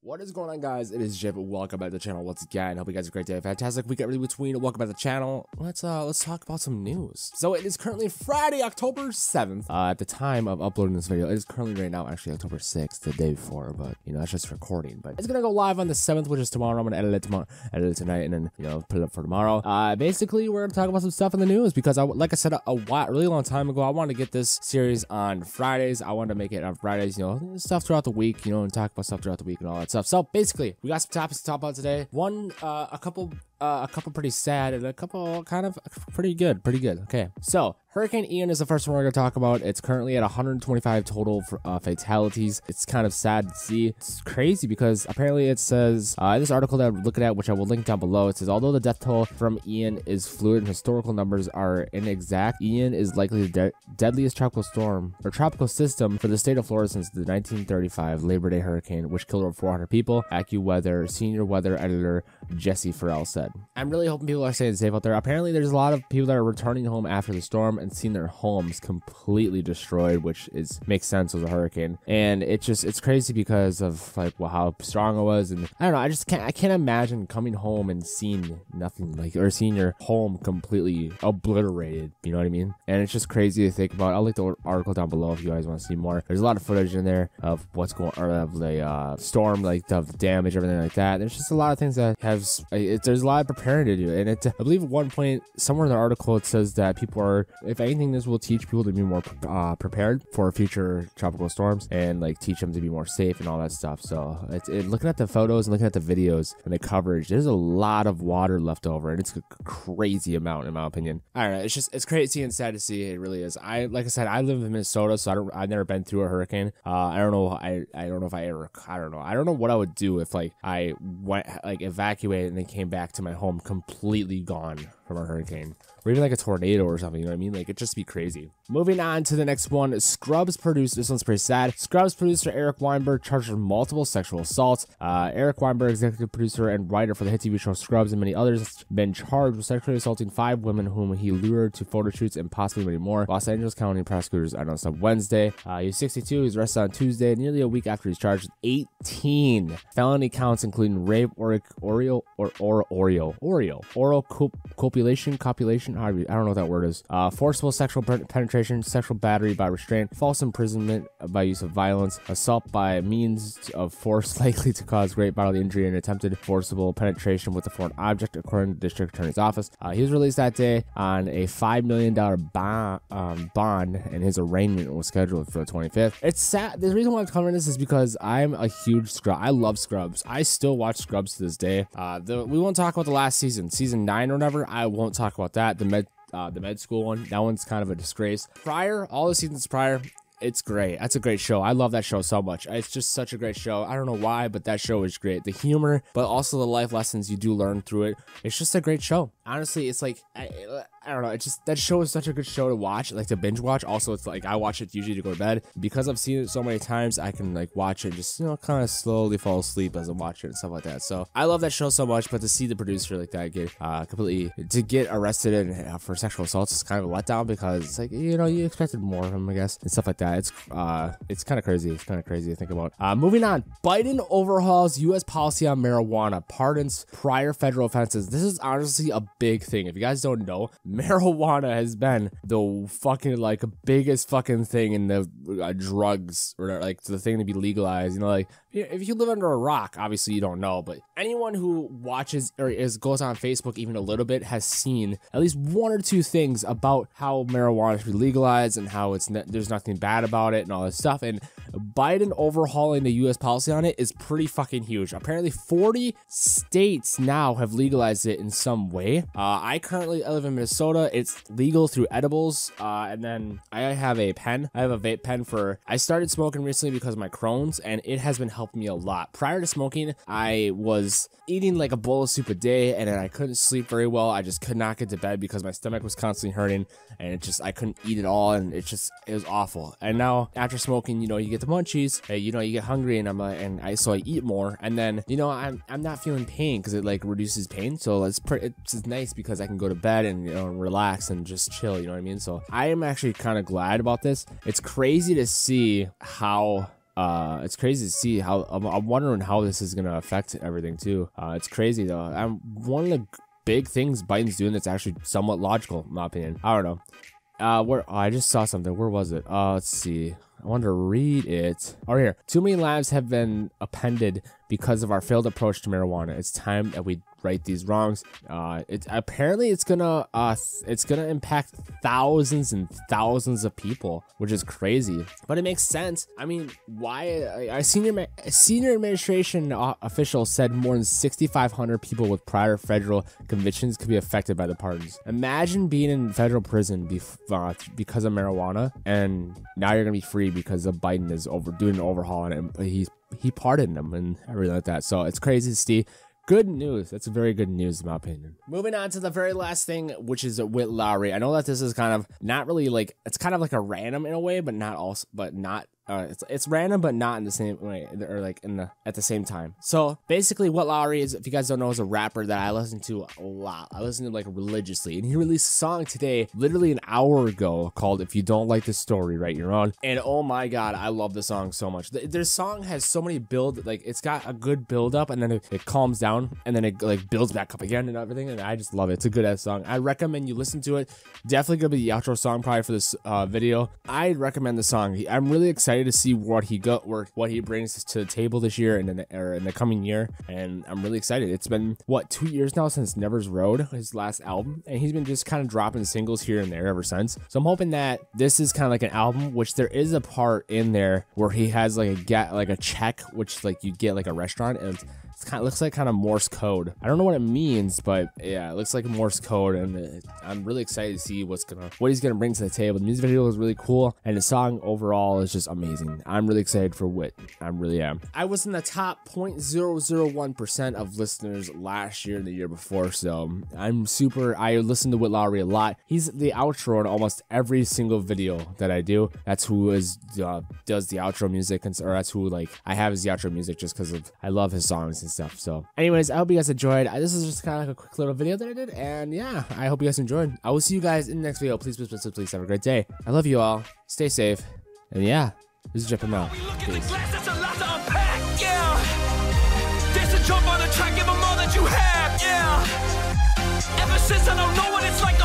What is going on, guys? It is Jib. Welcome back to the channel once again. Hope you guys have a great day. Fantastic week every between. Welcome back to the channel. Let's talk about some news. So it is currently Friday, October 7th. At the time of uploading this video, it is currently right now actually October 6th, the day before, but you know, that's just recording. But it's gonna go live on the 7th, which is tomorrow. I'm gonna edit it tomorrow, edit it tonight, and then put it up for tomorrow. Basically, we're gonna talk about some stuff in the news because like I said a really long time ago, I wanted to get this series on Fridays. I wanted to make it on Fridays, stuff throughout the week, and talk about stuff throughout the week and all that stuff. So basically, we got some topics to talk about today. One, a couple pretty sad and a couple kind of pretty good. Okay, so Hurricane Ian is the first one we're going to talk about. It's currently at 125 total fatalities. It's kind of sad to see. It's crazy because apparently it says, this article that I'm looking at, which I will link down below, it says, although the death toll from Ian is fluid and historical numbers are inexact, Ian is likely the deadliest tropical storm or tropical system for the state of Florida since the 1935 Labor Day hurricane, which killed over 400 people. AccuWeather senior weather editor Jesse Farrell said. I'm really hoping people are staying safe out there. Apparently there's a lot of people that are returning home after the storm and seeing their homes completely destroyed, which makes sense with a hurricane. And it's crazy because of how strong it was. And I don't know, I can't imagine coming home and seeing nothing or seeing your home completely obliterated. You know what I mean? And it's just crazy to think about. I'll link the article down below if you guys want to see more. There's a lot of footage in there of what's going on, of the storm, the damage, everything like that. There's just a lot of things that there's a lot of preparing to do. And I believe at one point somewhere in the article it says that people are, if anything, this will teach people to be more prepared for future tropical storms and teach them to be more safe and all that stuff. So looking at the photos and looking at the videos and the coverage, there's a lot of water left over, and it's a crazy amount in my opinion. I don't know, it's crazy and sad to see. It really is. Like I said, I live in Minnesota, so I've never been through a hurricane. I don't know what I would do if I went evacuated and then came back to my home completely gone from a hurricane, or even a tornado or something, you know what I mean? It'd just be crazy. Moving on to the next one, Scrubs producer, this one's pretty sad. Scrubs producer Eric Weinberg charged with multiple sexual assaults. Eric Weinberg, executive producer and writer for the hit TV show Scrubs and many others, has been charged with sexually assaulting 5 women whom he lured to photo shoots and possibly many more. Los Angeles County prosecutors announced on Wednesday. He's 62, he was arrested on Tuesday, nearly a week after he's charged with 18 felony counts, including rape, oral copulation, I don't know what that word is, forcible sexual penetration, sexual battery by restraint, false imprisonment by use of violence, assault by means of force likely to cause great bodily injury, and attempted forcible penetration with a foreign object, according to the district attorney's office. He was released that day on a $5 million bond, and his arraignment was scheduled for the 25th. It's sad. The reason why I'm covering this is because I'm a huge I love Scrubs. I still watch Scrubs to this day. We won't talk about the last season 9 or whatever. I won't talk about that. The med school one, that one's kind of a disgrace. All the seasons prior, it's great. That's a great show. I love that show so much. It's just such a great show. I don't know why, but that show is great. The humor, but also the life lessons you do learn through it. It's just a great show. Honestly, it's I don't know. It's just, that show is such a good show to watch, to binge watch. Also, it's I watch it usually to go to bed. Because I've seen it so many times, I can watch it and just, kind of slowly fall asleep as I'm watching it and stuff like that. So I love that show so much, but to see the producer that get to get arrested and for sexual assaults is kind of a letdown, because you expected more of him, I guess, and stuff like that. It's kind of crazy. It's kind of crazy to think about. Moving on, Biden overhauls U.S. policy on marijuana, pardons prior federal offenses. This is honestly a big thing. If you guys don't know, marijuana has been the fucking biggest fucking thing in the drugs, or the thing to be legalized. If you live under a rock, obviously you don't know, but anyone who watches or goes on Facebook even a little bit has seen at least 1 or 2 things about how marijuana should be legalized and how there's nothing bad about it and all this stuff. And Biden overhauling the U.S. policy on it is pretty fucking huge. Apparently 40 states now have legalized it in some way. I live in Minnesota. It's legal through edibles. And then I have a pen. I have a vape pen I started smoking recently because of my Crohn's, and it has been helping me a lot. Prior to smoking, I was eating a bowl of soup a day, and then I couldn't sleep very well. I just could not get to bed because my stomach was constantly hurting, and I couldn't eat at all, and it was awful. And now after smoking, you get the munchies, you get hungry, and so I eat more, and then I'm not feeling pain because it reduces pain. So it's nice because I can go to bed and relax and just chill. You know what I mean? So I am actually kind of glad about this. It's crazy to see how It's crazy to see how I'm wondering how this is gonna affect everything too. It's crazy though. One of the big things Biden's doing that's actually somewhat logical, in my opinion. I don't know. I just saw something. Where was it? Let's see. I want to read it. Oh, here. Too many lives have been appended because of our failed approach to marijuana. It's time that we right these wrongs. It's gonna impact thousands and thousands of people, which is crazy, but it makes sense. I mean, why? A senior administration official said more than 6,500 people with prior federal convictions could be affected by the pardons. Imagine being in federal prison because of marijuana, and now you're gonna be free because of Biden is doing an overhaul on it. He pardoned them and everything like that. So it's crazy to see. Good news. That's very good news in my opinion. Moving on to the very last thing, which is Whit Lowry. I know that this is kind of not really like, it's kind of like a random in a way, but not also, but not. It's random, but not in the same way, or like at the same time. So basically, Whit Lowry is, if you guys don't know, is a rapper that I listen to a lot. I listen to like religiously, and he released a song today, literally an hour ago, called "If You Don't Like the Story, Write Your Own." And oh my god, I love the song so much. Their song has so many like it's got a good build up, and then it calms down, and then it like builds back up again and everything. And I just love it. It's a good ass song. I recommend you listen to it. Definitely gonna be the outro song probably for this video. I recommend the song. I'm really excited to see what he brings to the table this year and in the coming year, and I'm really excited. It's been 2 years now since Never's Road, his last album, and he's been just kind of dropping singles here and there ever since. So I'm hoping that this is kind of like an album, which there is a part in there where he has like a check, which like you get like a restaurant, and it looks like kind of Morse code. I don't know what it means, but yeah, it looks like Morse code, and I'm really excited to see what he's gonna bring to the table. The music video is really cool, and the song overall is just amazing. I'm really excited for Whit. I really am. I was in the top 0.001% of listeners last year and the year before, so I listen to Whit Lowry a lot. He's the outro in almost every single video that I do. That's who does the outro music, or that's who like I have as the outro music, just because I love his songs and stuff. So anyways, I hope you guys enjoyed. This is just kind of like a quick little video that I did, and yeah, I hope you guys enjoyed. I will see you guys in the next video. Please have a great day. I love you all. Stay safe, and yeah, this is Jeff out. Peace. Jump on the track, give them all that you have, yeah. Ever since I don't know what it's like to